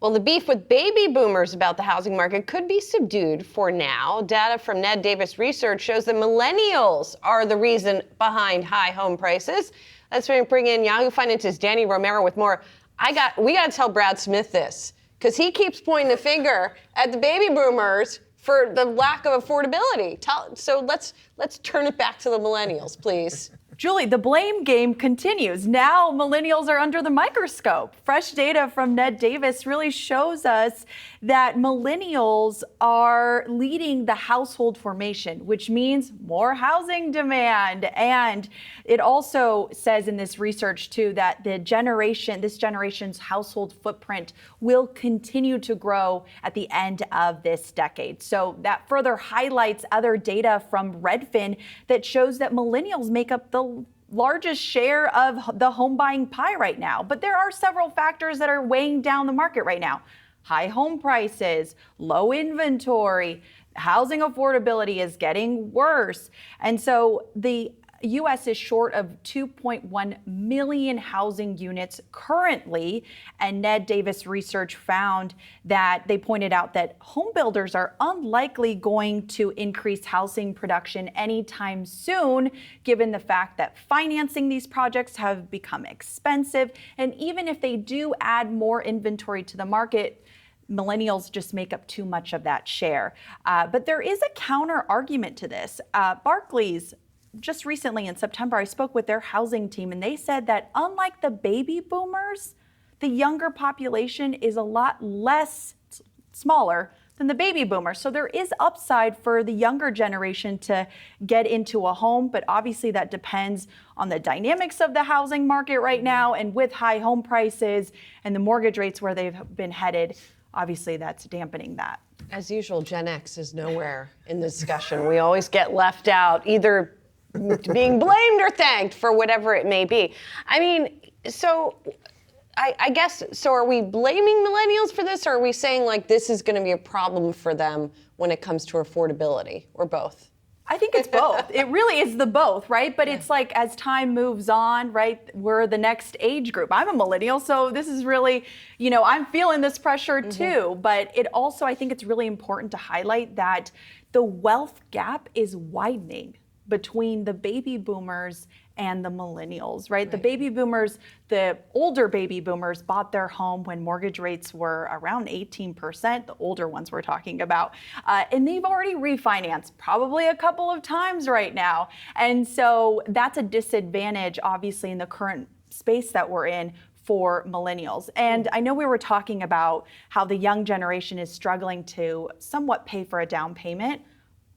Well, the beef with baby boomers about the housing market could be subdued for now. Data from Ned Davis Research shows that millennials are the reason behind high home prices. Let's bring in Yahoo Finance's Dani Romero with more. We got to tell Brad Smith this, because he keeps pointing the finger at the baby boomers for the lack of affordability. So let's turn it back to the millennials, please. Julie, the blame game continues. Now millennials are under the microscope. Fresh data from Ned Davis really shows us that millennials are leading the household formation, which means more housing demand. And it also says in this research too that this generation's household footprint will continue to grow at the end of this decade. So that further highlights other data from Redfin that shows that millennials make up the largest share of the home buying pie right now. But there are several factors that are weighing down the market right now. High home prices, low inventory, housing affordability is getting worse. And so the U.S. is short of 2.1 million housing units currently, and Ned Davis Research found that they pointed out that home builders are unlikely going to increase housing production anytime soon, given the fact that financing these projects have become expensive. And even if they do add more inventory to the market, millennials just make up too much of that share. But there is a counter argument to this. Barclays, just recently in September, I spoke with their housing team, and they said that unlike the baby boomers, the younger population is a lot smaller than the baby boomers. So there is upside for the younger generation to get into a home, but obviously that depends on the dynamics of the housing market right now. And with high home prices and the mortgage rates where they've been headed, obviously that's dampening that. As usual, Gen X is nowhere in the discussion. We always get left out, either being blamed or thanked for whatever it may be. I mean, so I guess, so are we blaming millennials for this, or are we saying like this is going to be a problem for them when it comes to affordability, or both? I think it's both. It really is the both, right? But it's like as time moves on, right, we're the next age group. I'm a millennial, so this is really, I'm feeling this pressure too. But it also, I think it's really important to highlight that the wealth gap is widening between the baby boomers and the millennials, right? The baby boomers, the older baby boomers bought their home when mortgage rates were around 18%, the older ones we're talking about, and they've already refinanced probably a couple of times right now. And so that's a disadvantage, obviously, in the current space that we're in for millennials. And I know we were talking about how the young generation is struggling to somewhat pay for a down payment.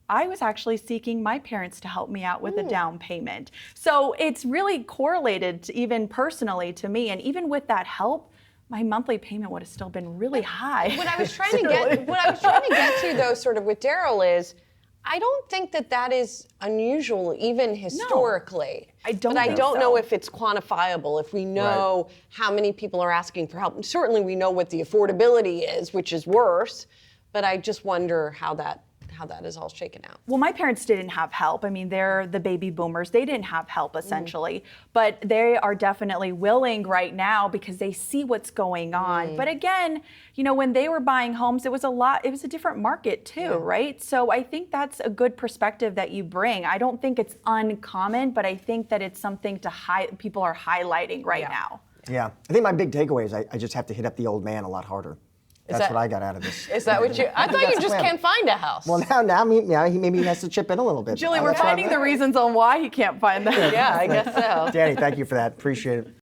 I was actually seeking my parents to help me out with a down payment. So it's really correlated to, even personally to me. And even with that help, my monthly payment would have still been really high. What I was trying to get to though, sort of with Daryl, is I don't think that is unusual, even historically. No, I don't know if it's quantifiable, if we know how many people are asking for help. And certainly we know what the affordability is, which is worse, but I just wonder how that is all shaken out. Well, my parents didn't have help. I mean, they're the baby boomers. They didn't have help, essentially. But they are definitely willing right now because they see what's going on. But again, when they were buying homes, it was a different market too, right? So I think that's a good perspective that you bring. I don't think it's uncommon, but I think that it's something people are highlighting right now. Yeah, I think my big takeaway is I just have to hit up the old man a lot harder. That's what I got out of this. Is that what you? I thought you just can't find a house. Well, now maybe he has to chip in a little bit. Julie, we're finding the reasons on why he can't find that. Yeah, I guess so. Dani, thank you for that. Appreciate it.